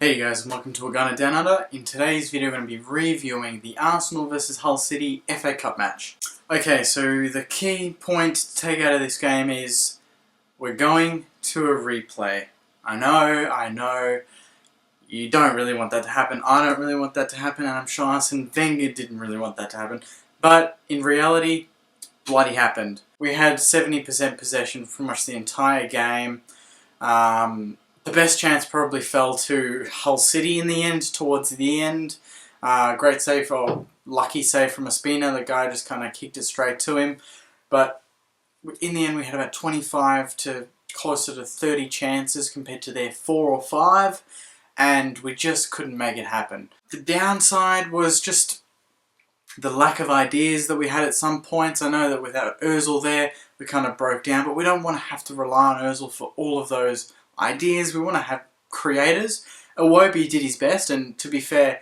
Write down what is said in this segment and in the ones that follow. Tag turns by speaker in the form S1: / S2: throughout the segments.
S1: Hey guys, and welcome to A Gunner Down Under. In today's video, we're going to be reviewing the Arsenal vs Hull City FA Cup match. Okay, so the key point to take out of this game is we're going to a replay. I know, you don't really want that to happen. I don't really want that to happen, and I'm sure Arsene Wenger didn't really want that to happen. But in reality, it bloody happened. We had 70% possession for much the entire game. The best chance probably fell to Hull City in the end, towards the end. Great save, or lucky save from Ospina. The guy just kind of kicked it straight to him. But in the end, we had about 25 to closer to 30 chances compared to their 4 or 5. And we just couldn't make it happen. The downside was just the lack of ideas that we had at some points. I know that without Ozil there, we kind of broke down. But we don't want to have to rely on Ozil for all of those ideas. We want to have creators. Iwobi did his best, and to be fair,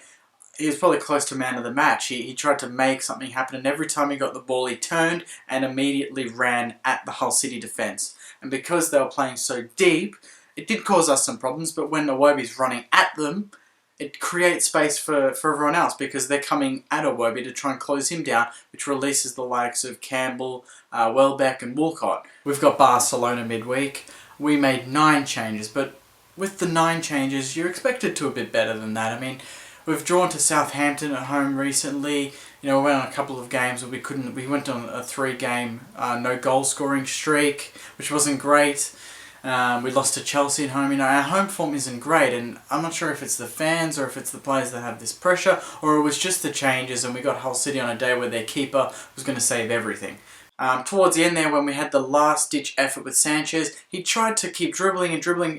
S1: he was probably close to man of the match. He tried to make something happen, and every time he got the ball, he turned and immediately ran at the Hull City defence. And because they were playing so deep, it did cause us some problems, but when Iwobi's running at them, it creates space for everyone else, because they're coming at Iwobi to try and close him down, which releases the likes of Campbell, Welbeck and Walcott. We've got Barcelona midweek. We made 9 changes, but with the 9 changes, you're expected to a bit better than that. I mean, we've drawn to Southampton at home recently. You know, we went on a couple of games where we went on a 3-game no goal scoring streak, which wasn't great. We lost to Chelsea at home. You know, our home form isn't great, and I'm not sure if it's the fans or if it's the players that have this pressure, or it was just the changes, and we got Hull City on a day where their keeper was going to save everything. Towards the end there, when we had the last-ditch effort with Sanchez, he tried to keep dribbling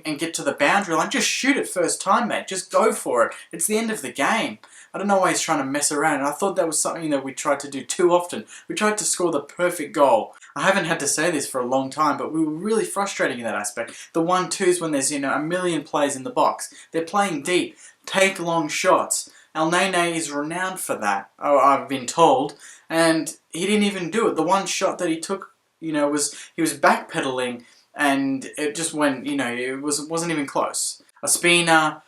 S1: and get to the boundary line. Just shoot it first time, mate. Just go for it. It's the end of the game. I don't know why he's trying to mess around, and I thought that was something that we tried to do too often. We tried to score the perfect goal. I haven't had to say this for a long time, but we were really frustrating in that aspect. The 1-2s when there's, a million players in the box. They're playing deep. Take long shots. El Nene is renowned for that, I've been told, and he didn't even do it. The one shot that he took, he was backpedaling, and it just went, it wasn't even close. Ospina,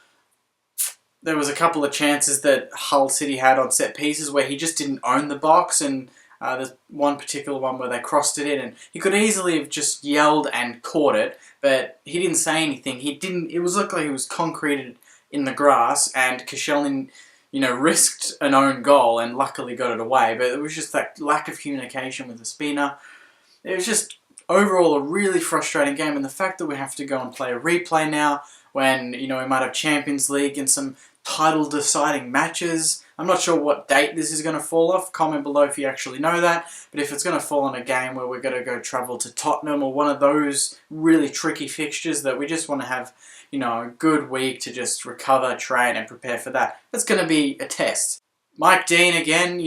S1: there was a couple of chances that Hull City had on set pieces where he just didn't own the box, and there's one particular one where they crossed it in, and he could easily have just yelled and caught it, but he didn't say anything. It was like he was concreted in the grass, and Koscielny, risked an own goal and luckily got it away, but it was just that lack of communication with Ospina. It was just overall a really frustrating game, and the fact that we have to go and play a replay now when, we might have Champions League and some title-deciding matches. I'm not sure what date this is going to fall off. Comment below if you actually know that. But if it's going to fall on a game where we're going to go travel to Tottenham or one of those really tricky fixtures that we just want to have, a good week to just recover, train and prepare for that, that's going to be a test. Mike Dean again,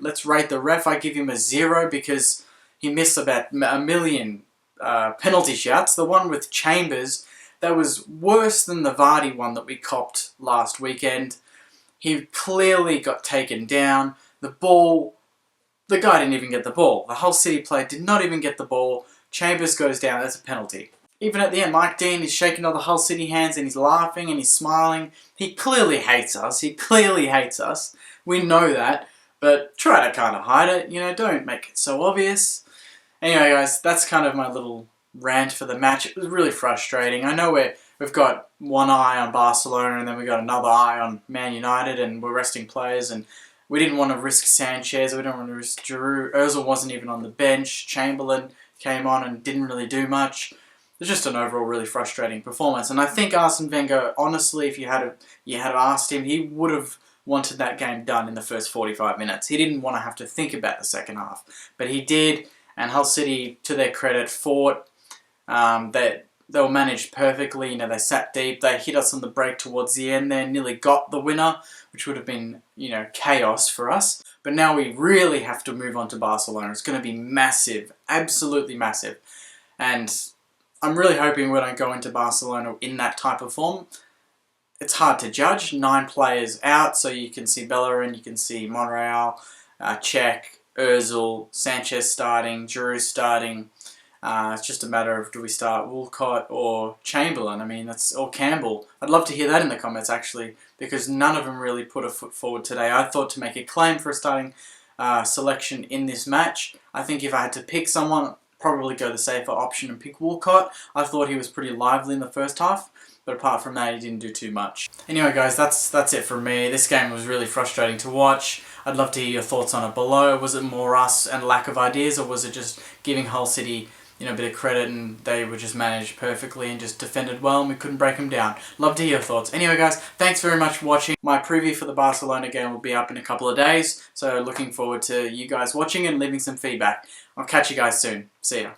S1: let's rate the ref. I give him a 0 because he missed about a million penalty shots. The one with Chambers, that was worse than the Vardy one that we copped last weekend. He clearly got taken down. The guy didn't even get the ball. The Hull City player did not even get the ball. Chambers goes down, that's a penalty. Even at the end, Mike Dean is shaking all the Hull City hands and he's laughing and he's smiling. He clearly hates us. We know that, but try to kind of hide it. Don't make it so obvious. Anyway, guys, that's kind of my little rant for the match. It was really frustrating. I know we've got one eye on Barcelona and then we've got another eye on Man United, and we're resting players, and we didn't want to risk Sanchez, we didn't want to risk Giroud. Ozil wasn't even on the bench. Chamberlain came on and didn't really do much. It was just an overall really frustrating performance, and I think Arsene Wenger, honestly, if you had asked him, he would have wanted that game done in the first 45 minutes. He didn't want to have to think about the second half, but he did, and Hull City, to their credit, fought. They were managed perfectly. They sat deep. They hit us on the break towards the end there, nearly got the winner, which would have been, chaos for us. But now we really have to move on to Barcelona. It's going to be massive, absolutely massive. And I'm really hoping we don't go into Barcelona in that type of form. It's hard to judge. 9 players out, so you can see Bellerin, you can see Monreal, Cech, Ozil, Sanchez starting, Giroud starting. It's just a matter of, do we start Woolcott or Chamberlain? I mean, or Campbell. I'd love to hear that in the comments, actually, because none of them really put a foot forward today. I thought to make a claim for a starting selection in this match. I think if I had to pick someone, probably go the safer option and pick Woolcott. I thought he was pretty lively in the first half, but apart from that, he didn't do too much. Anyway, guys, that's it from me. This game was really frustrating to watch. I'd love to hear your thoughts on it below. Was it more us and lack of ideas, or was it just giving Hull City, you know, a bit of credit and they were just managed perfectly and just defended well and we couldn't break them down? Love to hear your thoughts. Anyway, guys, thanks very much for watching. My preview for the Barcelona game will be up in a couple of days, so looking forward to you guys watching and leaving some feedback. I'll catch you guys soon. See ya.